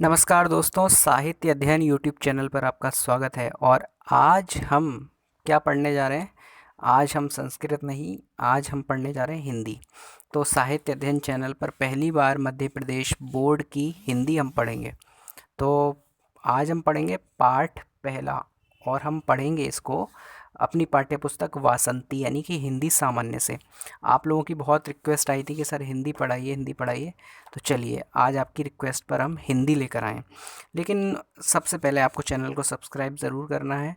नमस्कार दोस्तों, साहित्य अध्ययन यूट्यूब चैनल पर आपका स्वागत है। और आज हम क्या पढ़ने जा रहे हैं? आज हम संस्कृत नहीं, आज हम पढ़ने जा रहे हैं हिंदी। तो साहित्य अध्ययन चैनल पर पहली बार मध्य प्रदेश बोर्ड की हिंदी हम पढ़ेंगे। तो आज हम पढ़ेंगे पाठ पहला, और हम पढ़ेंगे इसको अपनी पाठ्यपुस्तक वासंती यानी कि हिंदी सामान्य से। आप लोगों की बहुत रिक्वेस्ट आई थी कि सर हिंदी पढ़ाइए, हिंदी पढ़ाइए। तो चलिए आज आपकी रिक्वेस्ट पर हम हिंदी लेकर आएँ। लेकिन सबसे पहले आपको चैनल को सब्सक्राइब ज़रूर करना है,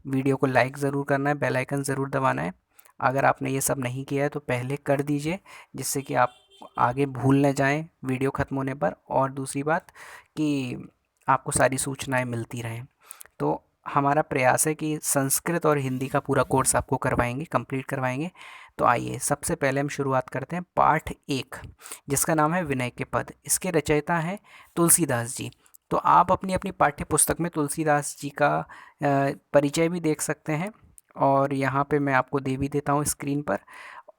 वीडियो को लाइक ज़रूर करना है, बेल आइकन ज़रूर दबाना है। अगर आपने ये सब नहीं किया है तो पहले कर दीजिए, जिससे कि आप आगे भूल न जाएं वीडियो ख़त्म होने पर। और दूसरी बात कि आपको सारी सूचनाएं मिलती रहें। तो हमारा प्रयास है कि संस्कृत और हिंदी का पूरा कोर्स आपको करवाएंगे, कंप्लीट करवाएंगे। तो आइए सबसे पहले हम शुरुआत करते हैं पाठ 1, जिसका नाम है विनय के पद। इसके रचयिता हैं तुलसीदास जी। तो आप अपनी अपनी पाठ्य पुस्तक में तुलसीदास जी का परिचय भी देख सकते हैं, और यहाँ पे मैं आपको दे भी देता हूँ स्क्रीन पर।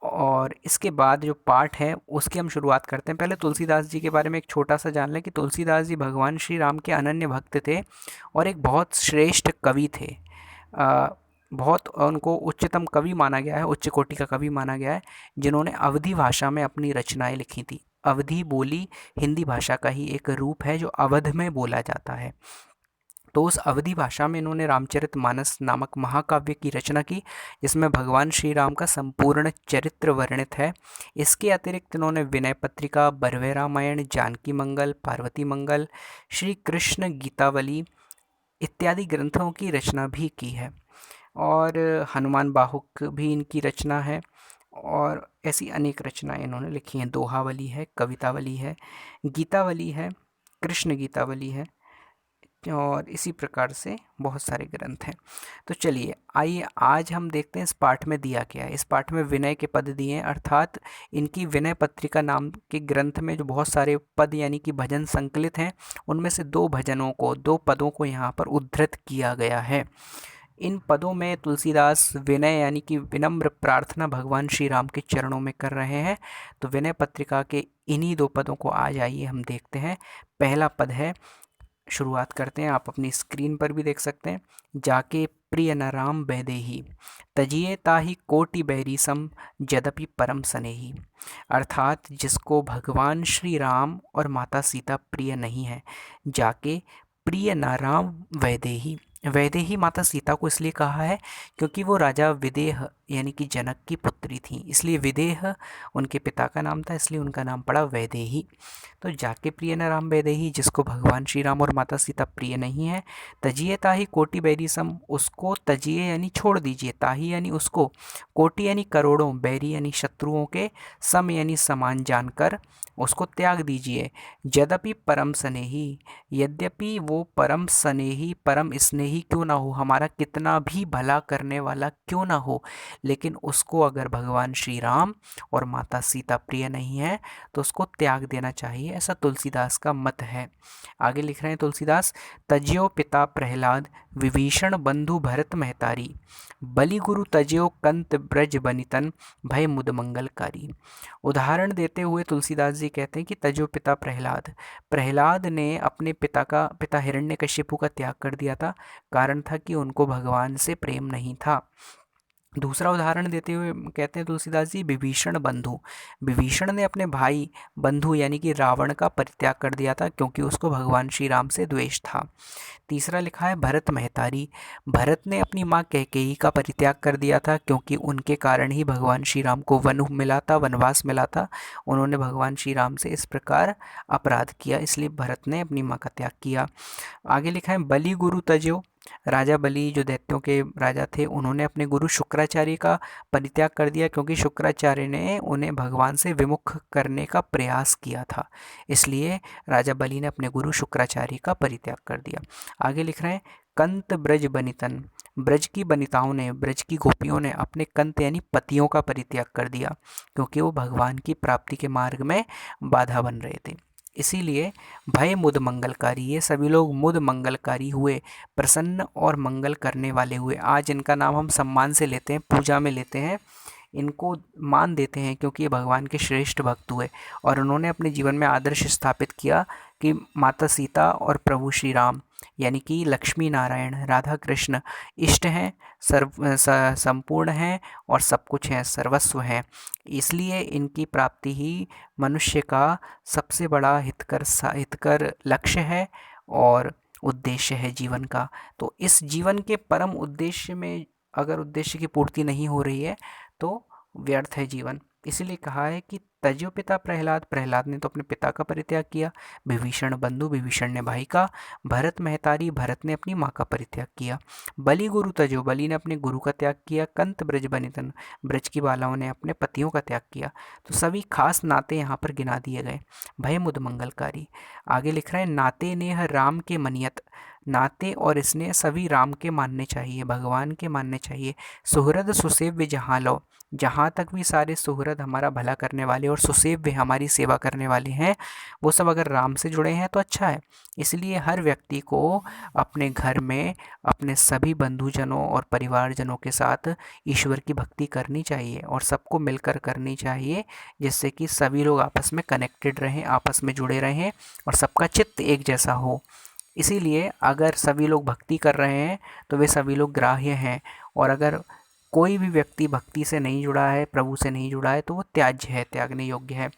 और इसके बाद जो पाठ है उसकी हम शुरुआत करते हैं। पहले तुलसीदास जी के बारे में एक छोटा सा जान लें कि तुलसीदास जी भगवान श्री राम के अनन्य भक्त थे और एक बहुत श्रेष्ठ कवि थे। बहुत उनको उच्चतम कवि माना गया है, उच्च कोटि का कवि माना गया है, जिन्होंने अवधी भाषा में अपनी रचनाएं लिखी थी। अवधी बोली हिंदी भाषा का ही एक रूप है जो अवध में बोला जाता है। तो उस अवधी भाषा में इन्होंने रामचरितमानस नामक महाकाव्य की रचना की, जिसमें भगवान श्री राम का संपूर्ण चरित्र वर्णित है। इसके अतिरिक्त इन्होंने विनय पत्रिका, बरवे रामायण, जानकी मंगल, पार्वती मंगल, श्री कृष्ण गीतावली इत्यादि ग्रंथों की रचना भी की है। और हनुमान बाहुक भी इनकी रचना है, और ऐसी अनेक रचनाएं इन्होंने लिखी हैं। दोहावली है, कवितावली है, गीतावली है, कृष्ण गीतावली है, और इसी प्रकार से बहुत सारे ग्रंथ हैं। तो चलिए आइए आज हम देखते हैं इस पाठ में दिया क्या है। इस पाठ में विनय के पद दिए हैं, अर्थात इनकी विनय पत्रिका नाम के ग्रंथ में जो बहुत सारे पद यानी कि भजन संकलित हैं, उनमें से दो पदों को यहाँ पर उद्धृत किया गया है। इन पदों में तुलसीदास विनय यानी कि विनम्र प्रार्थना भगवान श्री राम के चरणों में कर रहे हैं। तो विनय पत्रिका के इन्हीं दो पदों को आज आइए हम देखते हैं। पहला पद है, शुरुआत करते हैं, आप अपनी स्क्रीन पर भी देख सकते हैं। जाके प्रिय न राम बैदेही, तजिए ताहि कोटि बैरी सम, यद्यपि परम सनेही। अर्थात जिसको भगवान श्री राम और माता सीता प्रिय नहीं है, जाके प्रिय न राम वैदेही। वैदेही माता सीता को इसलिए कहा है क्योंकि वो राजा विदेह यानी कि जनक की पुत्री थी, इसलिए विदेह उनके पिता का नाम था, इसलिए उनका नाम पड़ा वैदेही। तो जाके प्रिय न राम वैदेही, जिसको भगवान श्री राम और माता सीता प्रिय नहीं है। तजिए ताही कोटि बैरी सम, उसको तजिए यानी छोड़ दीजिए, ताही यानी उसको, कोटि यानी करोड़ों, बैरी यानी शत्रुओं के, सम यानी समान जानकर उसको त्याग दीजिए। यद्यपि परम स्नेही, यद्यपि वो परम स्नेही परम स्नेही क्यों ना हो, हमारा कितना भी भला करने वाला क्यों ना हो, लेकिन उसको अगर भगवान श्री राम और माता सीता प्रिय नहीं है तो उसको त्याग देना चाहिए, ऐसा तुलसीदास का मत है। आगे लिख रहे हैं तुलसीदास, तज्यो पिता प्रहलाद, विभीषण बंधु भरत महतारी, बलि गुरु तज्यो कंत ब्रज बनितन, भय मुद मंगलकारी। उदाहरण देते हुए तुलसीदास जी कहते हैं कि तज्यो पिता प्रहलाद, प्रहलाद ने अपने पिता हिरण्यकशिपु का त्याग कर दिया था। कारण था कि उनको भगवान से प्रेम नहीं था। दूसरा उदाहरण देते हुए कहते हैं तुलसीदास जी, विभीषण बंधु, विभीषण ने अपने भाई बंधु यानी कि रावण का परित्याग कर दिया था क्योंकि उसको भगवान श्री राम से द्वेष था। तीसरा लिखा है भरत महतारी, भरत ने अपनी माँ कैकेयी का परित्याग कर दिया था क्योंकि उनके कारण ही भगवान श्री राम को वनवास मिला था। उन्होंने भगवान श्री राम से इस प्रकार अपराध किया, इसलिए भरत ने अपनी माँ का त्याग किया। आगे लिखा है बलि गुरु तजो, राजा बलि जो दैत्यों के राजा थे, उन्होंने अपने गुरु शुक्राचार्य का परित्याग कर दिया क्योंकि शुक्राचार्य ने उन्हें भगवान से विमुख करने का प्रयास किया था, इसलिए राजा बलि ने अपने गुरु शुक्राचार्य का परित्याग कर दिया। आगे लिख रहे हैं कंत ब्रज बनितन, ब्रज की बनिताओं ने, ब्रज की गोपियों ने अपने कंत यानी पतियों का परित्याग कर दिया क्योंकि वो भगवान की प्राप्ति के मार्ग में बाधा बन रहे थे। इसीलिए भय मुद मंगलकारी, ये सभी लोग मुद मंगलकारी हुए, प्रसन्न और मंगल करने वाले हुए। आज इनका नाम हम सम्मान से लेते हैं, पूजा में लेते हैं, इनको मान देते हैं क्योंकि ये भगवान के श्रेष्ठ भक्त हुए और उन्होंने अपने जीवन में आदर्श स्थापित किया कि माता सीता और प्रभु श्री राम यानी कि लक्ष्मी नारायण राधा कृष्ण इष्ट हैं, संपूर्ण हैं और सब कुछ हैं, सर्वस्व हैं। इसलिए इनकी प्राप्ति ही मनुष्य का सबसे बड़ा हितकर लक्ष्य है और उद्देश्य है जीवन का। तो इस जीवन के परम उद्देश्य में अगर उद्देश्य की पूर्ति नहीं हो रही है तो व्यर्थ है जीवन। इसीलिए कहा है कि तजो पिता प्रहलाद, प्रहलाद ने तो अपने पिता का परित्याग किया, विभीषण बंधु, विभीषण ने भाई का, भरत महतारी, भरत ने अपनी माँ का परित्याग किया, बलि गुरु तजो, बलि ने अपने गुरु का त्याग किया, कंत ब्रज बनितन, ब्रज की बालाओं ने अपने पतियों का त्याग किया। तो सभी खास नाते यहाँ पर गिना दिए गए। भय मुद मंगलकारी, आगे लिख रहे हैं नाते नेह राम के मनियत, नाते और स्नेह सभी राम के मानने चाहिए, भगवान के मानने चाहिए। सुहृद सुसेव्य जहाँ लो, जहाँ तक भी सारे सुहृद हमारा भला करने वाले और सुसेव्य हमारी सेवा करने वाले हैं वो सब अगर राम से जुड़े हैं तो अच्छा है। इसलिए हर व्यक्ति को अपने घर में अपने सभी बंधुजनों और परिवारजनों के साथ ईश्वर की भक्ति करनी चाहिए और सबको मिलकर करनी चाहिए, जिससे कि सभी लोग आपस में कनेक्टेड रहें, आपस में जुड़े रहें और सबका चित्त एक जैसा हो। इसीलिए अगर सभी लोग भक्ति कर रहे हैं तो वे सभी लोग ग्राह्य हैं और अगर कोई भी व्यक्ति भक्ति से नहीं जुड़ा है, प्रभु से नहीं जुड़ा है, तो वो त्याज्य है, त्यागने योग्य है।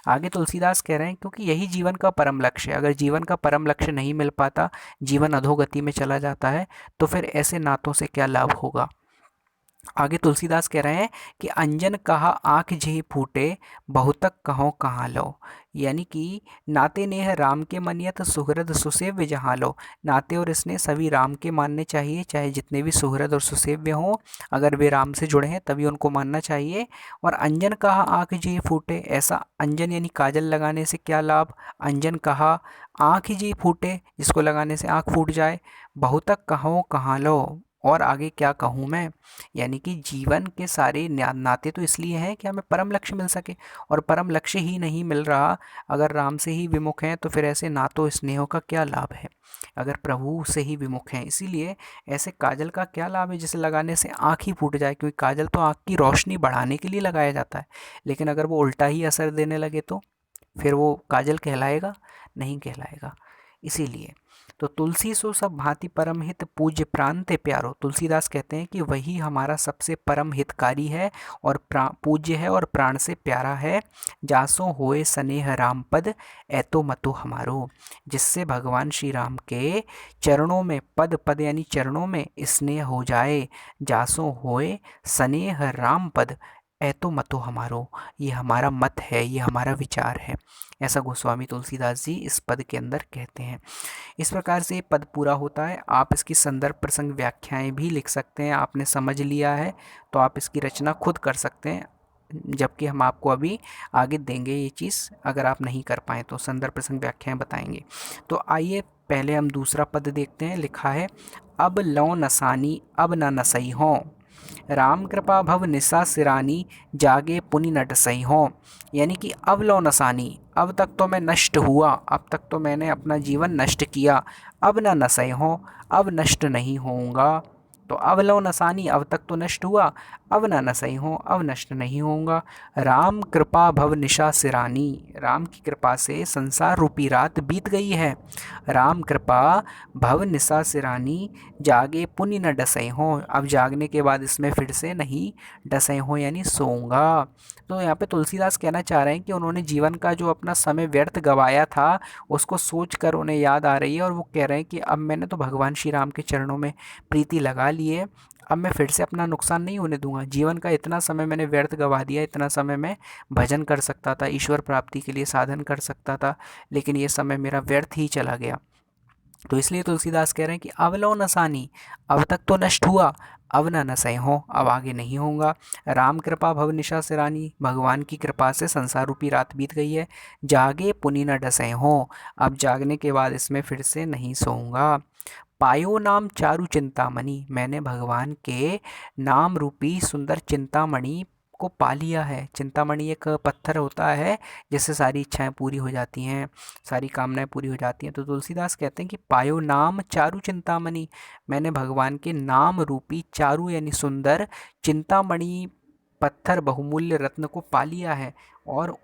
आगे तुलसीदास कह रहे हैं क्योंकि यही जीवन का परम लक्ष्य है। अगर जीवन का परम लक्ष्य नहीं मिल पाता, जीवन अधोगति में चला जाता है, तो फिर ऐसे नातों से क्या लाभ होगा। आगे तुलसीदास कह रहे हैं कि अंजन कहा आँख झी फूटे, बहुतक कहो कहाँ लो, यानी कि नाते नेह राम के मनियत, सुहृद सुसेव्य जहाँ लो। नाते और स्नेह सभी राम के मानने चाहिए, चाहे जितने भी सुहृद और सुसेव्य हों, अगर वे राम से जुड़े हैं तभी उनको मानना चाहिए। और अंजन कहा आँख झी फूटे, ऐसा अंजन यानी काजल लगाने से क्या लाभ, अंजन कहा आँख जी फूटे, जिसको लगाने से आँख फूट जाए, बहुतक कहो कहाँ लो, और आगे क्या कहूँ मैं, यानी कि जीवन के सारे नाते तो इसलिए हैं कि हमें परम लक्ष्य मिल सके और परम लक्ष्य ही नहीं मिल रहा, अगर राम से ही विमुख हैं तो फिर ऐसे नातों स्नेहों का क्या लाभ है, अगर प्रभु से ही विमुख हैं। इसीलिए ऐसे काजल का क्या लाभ है जिसे लगाने से आँख ही फूट जाए, क्योंकि काजल तो आँख की रोशनी बढ़ाने के लिए लगाया जाता है, लेकिन अगर वो उल्टा ही असर देने लगे तो फिर वो काजल कहलाएगा नहीं कहलाएगा। इसीलिए तो तुलसी सो सब भांति परम हित, पूज्य प्राण ते प्यारो, तुलसीदास कहते हैं कि वही हमारा सबसे परम हितकारी है और पूज्य है और प्राण से प्यारा है। जासो होए स्नेह राम पद, ऐतो मतो हमारो, जिससे भगवान श्री राम के चरणों में पद, पद यानी चरणों में स्नेह हो जाए। जासो होए स्नेह राम पद, ऐतो मतो हमारो, ये हमारा मत है, ये हमारा विचार है, ऐसा गोस्वामी तुलसीदास जी इस पद के अंदर कहते हैं। इस प्रकार से पद पूरा होता है। आप इसकी संदर्भ प्रसंग व्याख्याएं भी लिख सकते हैं, आपने समझ लिया है तो आप इसकी रचना खुद कर सकते हैं, जबकि हम आपको अभी आगे देंगे ये चीज़, अगर आप नहीं कर पाएँ तो संदर्भ प्रसंग व्याख्याएं बताएंगे। तो आइए पहले हम दूसरा पद देखते हैं। लिखा है अब लौ नसानी अब न नसई हों, राम कृपा भव निशा सिरानी, जागे पुनि नट सही हो, यानी कि अब लो नसानी, अब तक तो मैं नष्ट हुआ, अब तक तो मैंने अपना जीवन नष्ट किया, अब न नसई हो, अब नष्ट नहीं होऊंगा। तो अब लो नसानी, अब तक तो नष्ट हुआ, अब न नसई हो, अब नष्ट नहीं होऊंगा। राम कृपा भव निशा सिरानी, राम की कृपा से संसार रूपी रात बीत गई है। राम कृपा भव निशा सिरानी, जागे पुनि न डसई हो, अब जागने के बाद इसमें फिर से नहीं डसई हो यानी सोऊंगा। तो यहाँ पे तुलसीदास कहना चाह रहे हैं कि उन्होंने जीवन का जो अपना समय व्यर्थ गवाया था उसको सोच कर उन्हें याद आ रही है और वो कह रहे हैं कि अब मैंने तो भगवान श्री राम के चरणों में प्रीति लगा ली है, अब मैं फिर से अपना नुकसान नहीं होने दूंगा। जीवन का इतना समय मैंने व्यर्थ गवा दिया, इतना समय मैं भजन कर सकता था, ईश्वर प्राप्ति के लिए साधन कर सकता था, लेकिन ये समय मेरा व्यर्थ ही चला गया। तो इसलिए तुलसीदास कह रहे हैं कि अब लो नसानी, अब तक तो नष्ट हुआ, अब न नसै हो, अब आगे नहीं होगा। राम कृपा भव निशा सिरानी, भगवान की कृपा से संसार रूपी रात बीत गई है। जागे पुनि न डसै हो, अब जागने के बाद इसमें फिर से नहीं सोऊंगा। पायो नाम चारु चिंतामणि, मैंने भगवान के नाम रूपी सुंदर चिंतामणि को पा लिया है। चिंतामणि एक पत्थर होता है जिससे सारी इच्छाएं पूरी हो जाती हैं, सारी कामनाएं पूरी हो जाती हैं। तो तुलसीदास कहते हैं कि पायो नाम चारु चिंतामणि, मैंने भगवान के नाम रूपी चारु यानी सुंदर चिंतामणि पत्थर बहुमूल्य रत्न को पा लिया है और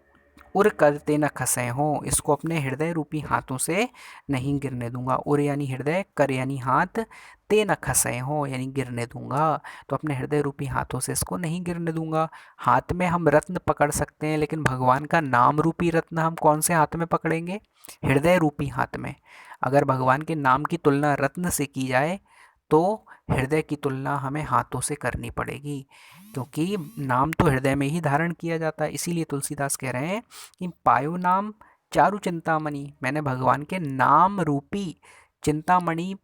उर करते न खसे हो, इसको अपने हृदय रूपी हाथों से नहीं गिरने दूंगा। उर यानी हृदय, कर यानी हाथ, ते न खसे हो यानी गिरने दूंगा। तो अपने हृदय रूपी हाथों से इसको नहीं गिरने दूंगा। हाथ में हम रत्न पकड़ सकते हैं, लेकिन भगवान का नाम रूपी रत्न हम कौन से हाथ में पकड़ेंगे? हृदय रूपी हाथ में। अगर भगवान के नाम की तुलना रत्न से की जाए तो हृदय की तुलना हमें हाथों से करनी पड़ेगी, क्योंकि नाम तो हृदय में ही धारण किया जाता है। इसीलिए तुलसीदास कह रहे हैं कि पायो नाम चारु चिंतामणि, मैंने भगवान के नाम रूपी चिंतामणि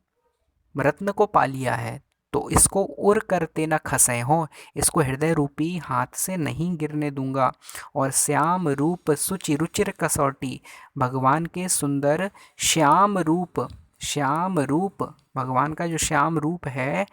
रत्न को पा लिया है, तो इसको उर करते न खसे हो, इसको हृदय रूपी हाथ से नहीं गिरने दूंगा। और श्याम रूप सुचि रुचिर कसौटी, भगवान के सुंदर श्याम रूप, श्याम रूप भगवान का जो श्याम रूप है,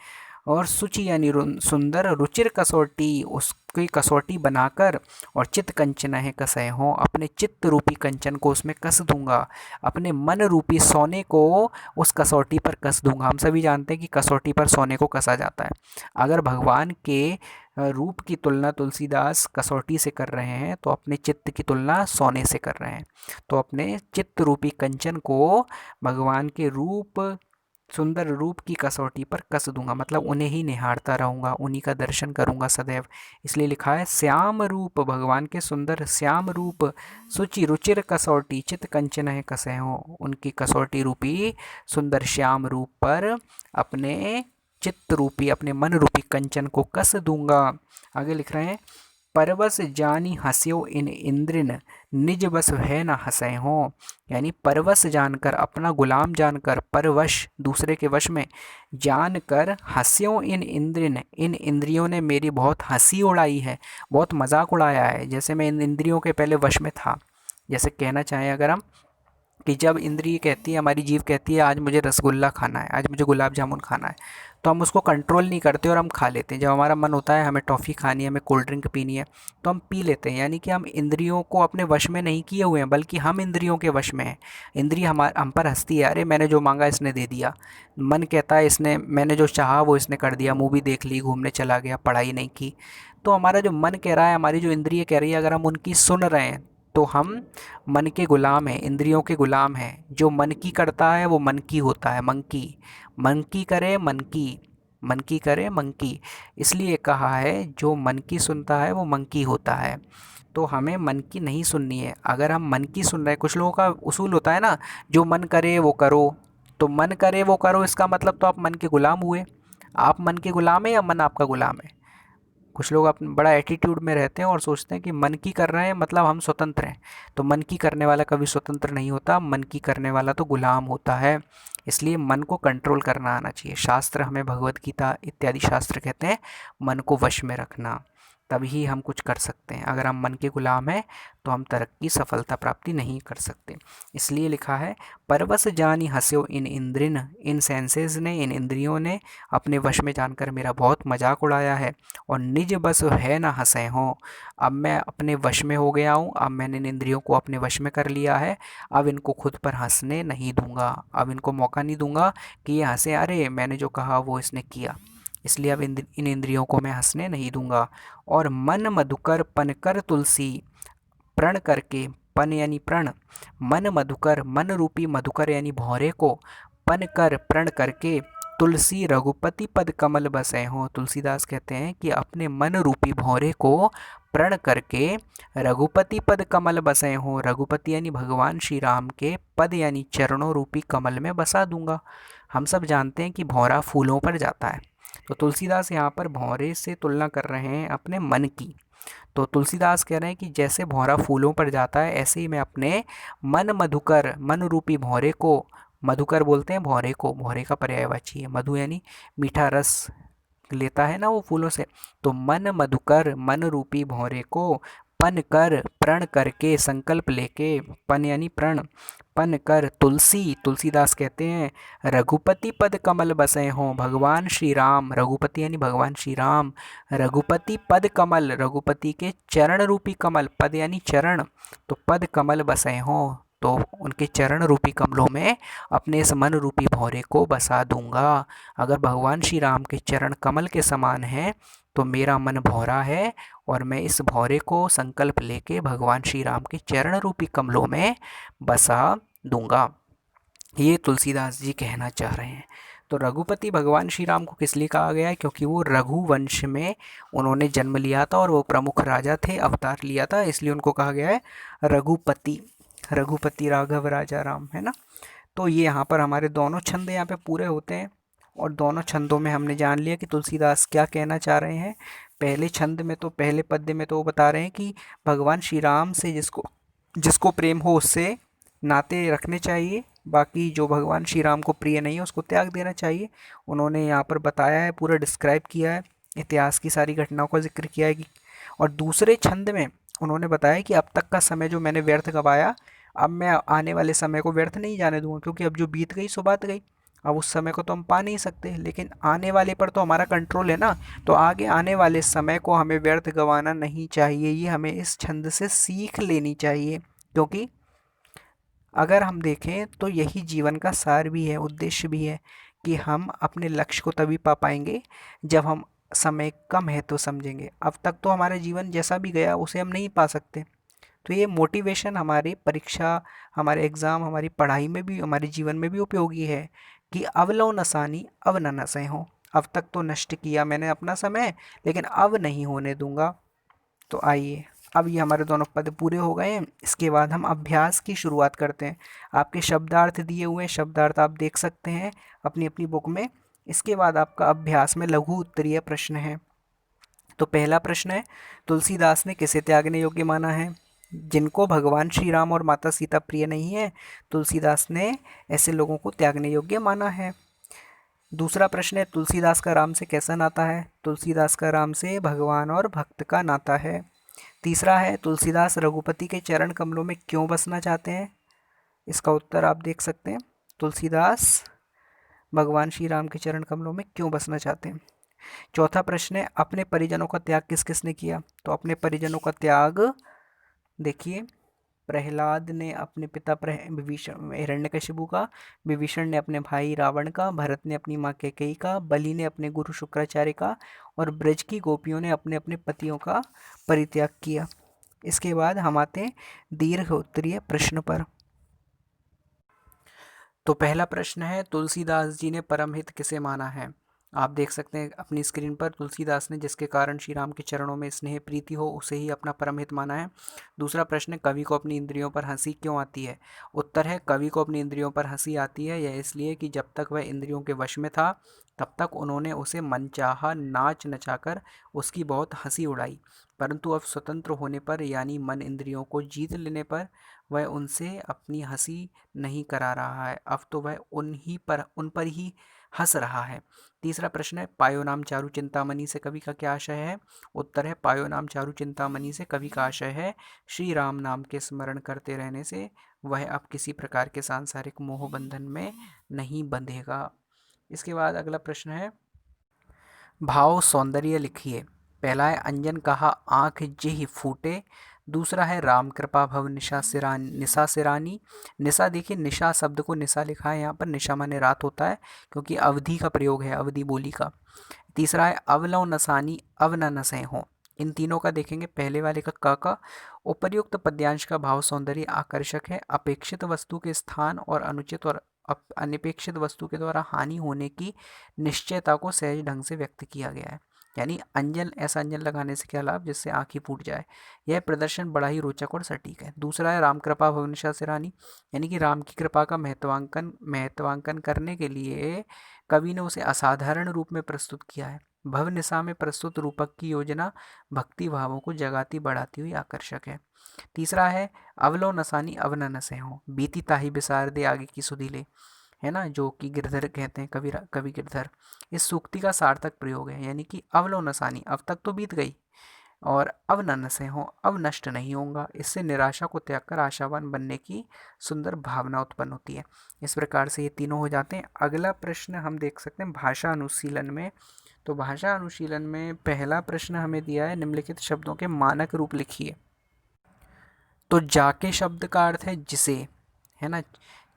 और सुचि यानी सुंदर, रुचिर कसौटी उसकी कसौटी बनाकर, और चित्त कंचन है कसय हो, अपने चित्त रूपी कंचन को उसमें कस दूंगा, अपने मन रूपी सोने को उस कसौटी पर कस दूंगा। हम सभी जानते हैं कि कसौटी पर सोने को कसा जाता है। अगर भगवान के रूप की तुलना तुलसीदास कसौटी से कर रहे हैं तो अपने चित्त की तुलना सोने से कर रहे हैं। तो अपने चित्त रूपी कंचन को भगवान के रूप, सुंदर रूप की कसौटी पर कस दूंगा, मतलब उन्हें ही निहारता रहूंगा, उन्हीं का दर्शन करूंगा सदैव। इसलिए लिखा है श्याम रूप, भगवान के सुंदर श्याम रूप, सुचि रुचिर कसौटी, चित कंचन है कसे हो, उनकी कसौटी रूपी सुंदर श्याम रूप पर अपने चित्त रूपी, अपने मन रूपी कंचन को कस दूंगा। आगे लिख रहे हैं, परवश जानी हंस्यो इन इंद्रिन, निज बस है न हंसे हो, यानी परवश जानकर, अपना गुलाम जानकर, परवश दूसरे के वश में जानकर, हंस्यो इन इंद्रिन, इन इंद्रियों ने मेरी बहुत हंसी उड़ाई है, बहुत मजाक उड़ाया है। जैसे मैं इन इंद्रियों के पहले वश में था, जैसे कहना चाहें अगर हम, कि जब इंद्रिय कहती है, हमारी जीभ कहती है आज मुझे रसगुल्ला खाना है, आज मुझे गुलाब जामुन खाना है, तो हम उसको कंट्रोल नहीं करते और हम खा लेते हैं। जब हमारा मन होता है हमें टॉफ़ी खानी है, हमें कोल्ड ड्रिंक पीनी है, तो हम पी लेते हैं। यानी कि हम इंद्रियों को अपने वश में नहीं किए हुए हैं, बल्कि हम इंद्रियों के वश में हैं। इंद्रिय हम पर हंसती है, अरे मैंने जो मांगा इसने दे दिया। मन कहता है इसने, मैंने जो चाहा वो इसने कर दिया, मूवी देख ली, घूमने चला गया, पढ़ाई नहीं की। तो हमारा जो मन कह रहा है, हमारी जो इंद्रिय कह रही है, अगर हम उनकी सुन रहे हैं तो हम मन के गुलाम हैं, इंद्रियों के गुलाम हैं। जो मन की करता है वो मन की होता है, मन की करे मन की, मन की करे मन की। इसलिए कहा है जो मन की सुनता है वो मन की होता है। तो हमें मन की नहीं सुननी है। अगर हम मन की सुन रहे हैं, कुछ लोगों का उसूल होता है ना, जो मन करे वो करो, तो मन करे वो करो इसका मतलब तो आप मन के गुलाम हुए। आप मन के गुलाम है या मन आपका गुलाम है? कुछ लोग अपने बड़ा एटीट्यूड में रहते हैं और सोचते हैं कि मन की कर रहे हैं मतलब हम स्वतंत्र हैं। तो मन की करने वाला कभी स्वतंत्र नहीं होता, मन की करने वाला तो गुलाम होता है। इसलिए मन को कंट्रोल करना आना चाहिए। शास्त्र हमें, भगवत गीता इत्यादि शास्त्र कहते हैं मन को वश में रखना, तभी हम कुछ कर सकते हैं। अगर हम मन के गुलाम हैं तो हम तरक्की, सफलता प्राप्ति नहीं कर सकते। इसलिए लिखा है, परवश जानी हंस्यो इन इंद्रिन, इन सेंसेस ने, इन इंद्रियों ने अपने वश में जानकर मेरा बहुत मजाक उड़ाया है। और निज बस है ना हंसे हों, अब मैं अपने वश में हो गया हूँ, अब मैंने इन इंद्रियों को अपने वश में कर लिया है। अब इनको खुद पर हंसने नहीं दूंगा, अब इनको मौका नहीं दूंगा कि ये हंसे, अरे मैंने जो कहा वो इसने किया। इसलिए अब इन इंद्रियों को मैं हंसने नहीं दूंगा। और मन मधुकर पन कर तुलसी, प्रण करके, पन यानी प्रण, मन मधुकर, मन रूपी मधुकर यानी भौरे को, पन कर प्रण करके, तुलसी रघुपति पद कमल बसे हों। तुलसीदास कहते हैं कि अपने मन रूपी भौरे को प्रण करके रघुपति पद कमल बसे हों। रघुपति यानी भगवान श्री राम के पद यानी चरणों रूपी कमल में बसा दूंगा। हम सब जानते हैं कि भौरा फूलों पर जाता है, तो तुलसीदास यहाँ पर भौरे से तुलना कर रहे हैं अपने मन की। तो तुलसीदास कह रहे हैं कि जैसे भौरा फूलों पर जाता है, ऐसे ही मैं अपने मन मधुकर, मन रूपी भौरे को, मधुकर बोलते हैं भौरे को, भौरे का पर्यायवाची है, मधु यानी मीठा रस लेता है ना वो फूलों से। तो मन मधुकर, मन रूपी भौरे को पन कर, प्रण करके, संकल्प लेके, पन यानी प्रण, पन कर तुलसी, तुलसीदास कहते हैं रघुपति पद कमल बसे हों। भगवान श्री राम, रघुपति यानी भगवान श्री राम, रघुपति पद कमल, रघुपति के चरण रूपी कमल, पद यानी चरण, तो पद कमल बसे हों, तो उनके चरण रूपी कमलों में अपने इस मन रूपी भौरे को बसा दूंगा। अगर भगवान श्री राम के चरण कमल के समान हैं तो मेरा मन भौरा है और मैं इस भौरे को संकल्प लेके भगवान श्री राम के चरण रूपी कमलों में बसा दूंगा। ये तुलसीदास जी कहना चाह रहे हैं। तो रघुपति भगवान श्री राम को किस लिए कहा गया है? क्योंकि वो रघुवंश में उन्होंने जन्म लिया था और वो प्रमुख राजा थे, अवतार लिया था, इसलिए उनको कहा गया है रघुपति। रघुपति राघव राजा राम, है ना। तो ये यहाँ पर हमारे दोनों छंद यहाँ पे पूरे होते हैं और दोनों छंदों में हमने जान लिया कि तुलसीदास क्या कहना चाह रहे हैं। पहले छंद में तो, पहले पद्य में तो वो बता रहे हैं कि भगवान श्री राम से जिसको जिसको प्रेम हो उससे नाते रखने चाहिए, बाकी जो भगवान श्री राम को प्रिय नहीं है उसको त्याग देना चाहिए। उन्होंने यहाँ पर बताया है, पूरा डिस्क्राइब किया है, इतिहास की सारी घटनाओं का जिक्र किया है कि, और दूसरे छंद में उन्होंने बताया कि अब तक का समय जो मैंने व्यर्थ गवाया, अब मैं आने वाले समय को व्यर्थ नहीं जाने दूंगा, क्योंकि अब जो बीत गई सो बात गई। अब उस समय को तो हम पा नहीं सकते, लेकिन आने वाले पर तो हमारा कंट्रोल है ना। तो आगे आने वाले समय को हमें व्यर्थ गंवाना नहीं चाहिए, ये हमें इस छंद से सीख लेनी चाहिए। क्योंकि अगर हम देखें तो यही जीवन का सार भी है, उद्देश्य भी है, कि हम अपने लक्ष्य को तभी पा पाएंगे जब हम समय कम है तो समझेंगे। अब तक तो हमारा जीवन जैसा भी गया उसे हम नहीं पा सकते। तो ये मोटिवेशन हमारी परीक्षा, हमारे एग्ज़ाम, हमारी पढ़ाई में भी, हमारे जीवन में भी उपयोगी है कि अवलो नसानी अब न नसें हो। अब तक तो नष्ट किया मैंने अपना समय, लेकिन अब नहीं होने दूंगा। तो आइए, अब ये हमारे दोनों पद पूरे हो गए हैं। इसके बाद हम अभ्यास की शुरुआत करते हैं। आपके शब्दार्थ दिए हुए हैं, शब्दार्थ आप देख सकते हैं अपनी अपनी बुक में। इसके बाद आपका अभ्यास में लघु उत्तरीय प्रश्न है। तो पहला प्रश्न है, तुलसीदास ने किसे त्यागने योग्य माना है? जिनको भगवान श्री राम और माता सीता प्रिय नहीं है, तुलसीदास ने ऐसे लोगों को त्यागने योग्य माना है। दूसरा प्रश्न है, तुलसीदास का राम से कैसा नाता है? तुलसीदास का राम से भगवान और भक्त का नाता है। तीसरा है, तुलसीदास रघुपति के चरण कमलों में क्यों बसना चाहते हैं? इसका उत्तर आप देख सकते हैं, तुलसीदास भगवान श्री राम के चरण कमलों में क्यों बसना चाहते हैं। चौथा प्रश्न है, अपने परिजनों का त्याग किस किसने किया? तो अपने परिजनों का त्याग देखिए, प्रहलाद ने अपने पिता विभीषण हिरण्यकशिपु का, विभीषण ने अपने भाई रावण का, भरत ने अपनी माँ कैकेयी का, बलि ने अपने गुरु शुक्राचार्य का, और ब्रज की गोपियों ने अपने अपने पतियों का परित्याग किया। इसके बाद हम आते हैं दीर्घ उत्तरीय प्रश्न पर। तो पहला प्रश्न है, तुलसीदास जी ने परमहित किसे माना है? आप देख सकते हैं अपनी स्क्रीन पर, तुलसीदास ने जिसके कारण श्री राम के चरणों में स्नेह प्रीति हो उसे ही अपना परमहित माना है। दूसरा प्रश्न, कवि को अपनी इंद्रियों पर हंसी क्यों आती है? उत्तर है, कवि को अपनी इंद्रियों पर हंसी आती है यह इसलिए कि जब तक वह इंद्रियों के वश में था तब तक उन्होंने उसे मनचाहा नाच नचाकर उसकी बहुत हंसी उड़ाई, परंतु अब स्वतंत्र होने पर, यानी मन इंद्रियों को जीत लेने पर, वह उनसे अपनी हंसी नहीं करा रहा है। अब तो वह उन पर ही हंस रहा है। तीसरा प्रश्न है, पायो नाम चारु चिंतामणि से कवि का क्या आशय है? उत्तर है, पायो नाम चारु चिंतामणि से कवि का आशय है श्री राम नाम के स्मरण करते रहने से वह अब किसी प्रकार के सांसारिक मोह बंधन में नहीं बंधेगा। इसके बाद अगला प्रश्न है, भाव सौंदर्य लिखिए। पहला है, अंजन कहा आँख जेहि फूटे। दूसरा है, राम कृपा भव निशा सिरानी। निशा देखिए, निशा शब्द को निशा लिखा है यहाँ पर, निशा माने रात होता है, क्योंकि अवधि का प्रयोग है, अवधि बोली का। तीसरा है, अवलव नसानी अब न नसें हो। इन तीनों का देखेंगे, पहले वाले का क का उपर्युक्त पद्यांश का भाव सौंदर्य आकर्षक है। अपेक्षित वस्तु के स्थान और अनुचित और अनपेक्षित वस्तु के द्वारा हानि होने की निश्चयता को सहज ढंग से व्यक्त किया गया है। यानी अंजन, ऐसा अंजन लगाने से क्या लाभ, जिससे आँख ही फूट जाए। यह प्रदर्शन बड़ा ही रोचक और सटीक है। दूसरा है, राम कृपा भुवनेश्वर सिरानी, यानी कि राम की कृपा का महत्वांकन करने के लिए कवि ने उसे असाधारण रूप में प्रस्तुत किया है। भवनिशा में प्रस्तुत रूपक की योजना भक्ति भावों को जगाती बढ़ाती हुई आकर्षक है। तीसरा है, अवलो नसानी अब न नसें हो, बीती ताही बिसार दे आगे की सुधी ले, है ना, जो कि गिरधर कहते हैं, कवि गिरधर। इस सूक्ति का सार्थक प्रयोग है, यानी कि अवलो नसानी, अब तक तो बीत गई, और अब न नसें हो, अब नष्ट नहीं होगा। इससे निराशा को त्याग कर आशावान बनने की सुंदर भावना उत्पन्न होती है। इस प्रकार से ये तीनों हो जाते हैं। अगला प्रश्न हम देख सकते हैं भाषा अनुशीलन में। तो भाषा अनुशीलन में पहला प्रश्न हमें दिया है, निम्नलिखित शब्दों के मानक रूप लिखिए। तो जाके शब्द का अर्थ है जिसे, है ना,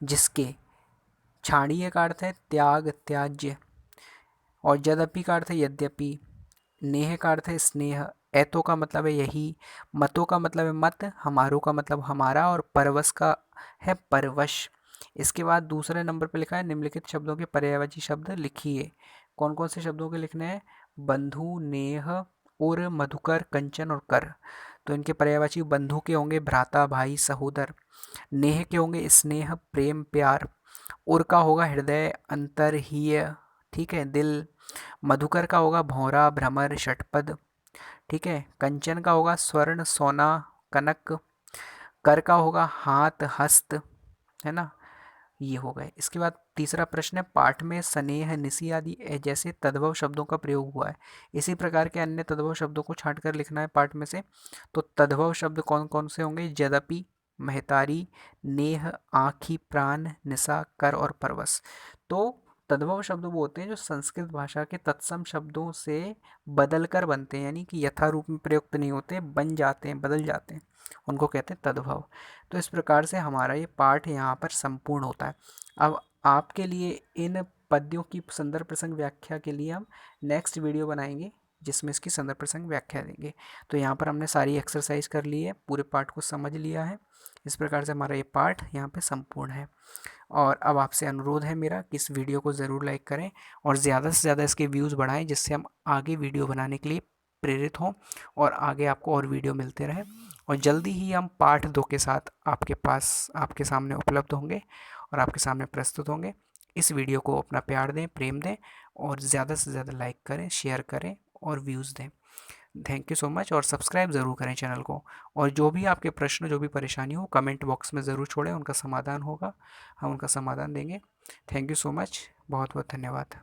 जिसके। छाड़िए का अर्थ है त्याग, त्याज्य। और यद्यपि का अर्थ है यद्यपि। नेह का अर्थ है स्नेह, ऐतो का मतलब है यही, मतों का मतलब है मत, हमारों का मतलब हमारा, और परवश का है परवश। इसके बाद दूसरे नंबर पे लिखा है निम्नलिखित शब्दों के पर्यायवाची शब्द लिखिए। कौन कौन से शब्दों के लिखने हैं? बंधु, नेह, और मधुकर, कंचन और कर। तो इनके पर्यायवाची बंधु के होंगे भ्राता, भाई, सहोदर। नेह के होंगे स्नेह, प्रेम, प्यार। उर का होगा हृदय, अंतरहीय, ठीक है, दिल। मधुकर का होगा भौरा, भ्रमर, षटपद, ठीक है। कंचन का होगा स्वर्ण, सोना, कनक। कर का होगा हाथ, हस्त, है ना। ये हो गए। इसके बाद तीसरा प्रश्न है, पाठ में स्नेह, निसी आदि जैसे तद्भव शब्दों का प्रयोग हुआ है। इसी प्रकार के अन्य तद्भव शब्दों को छांटकर लिखना है पाठ में से। तो तद्भव शब्द कौन कौन से होंगे? यद्यपि, महतारी, नेह, आँखी, प्राण, निशा, कर और परवश। तो तद्भव शब्द वो होते हैं जो संस्कृत भाषा के तत्सम शब्दों से बदल कर बनते हैं, यानी कि यथारूप में प्रयुक्त नहीं होते, बन जाते हैं, बदल जाते हैं, उनको कहते हैं तद्भव। तो इस प्रकार से हमारा ये पाठ यहाँ पर संपूर्ण होता है। अब आपके लिए इन पद्यों की संदर्भ प्रसंग व्याख्या के लिए हम नेक्स्ट वीडियो बनाएंगे, जिसमें इसकी संदर्भ प्रसंग व्याख्या देंगे। तो यहाँ पर हमने सारी एक्सरसाइज कर ली है, पूरे पाठ को समझ लिया है। इस प्रकार से हमारा ये पाठ यहाँ पे संपूर्ण है। और अब आपसे अनुरोध है मेरा कि इस वीडियो को ज़रूर लाइक करें और ज़्यादा से ज़्यादा इसके व्यूज़ बढ़ाएं, जिससे हम आगे वीडियो बनाने के लिए प्रेरित हों और आगे आपको और वीडियो मिलते रहें। और जल्दी ही हम पार्ट 2 के साथ आपके पास, आपके सामने उपलब्ध होंगे और आपके सामने प्रस्तुत होंगे। इस वीडियो को अपना प्यार दें, प्रेम दें और ज़्यादा से ज़्यादा लाइक करें, शेयर करें और व्यूज़ दें। थैंक यू सो मच, और सब्सक्राइब ज़रूर करें चैनल को। और जो भी आपके प्रश्न, जो भी परेशानी हो, कमेंट बॉक्स में ज़रूर छोड़ें, उनका समाधान होगा, हम उनका समाधान देंगे। थैंक यू सो मच, बहुत बहुत धन्यवाद।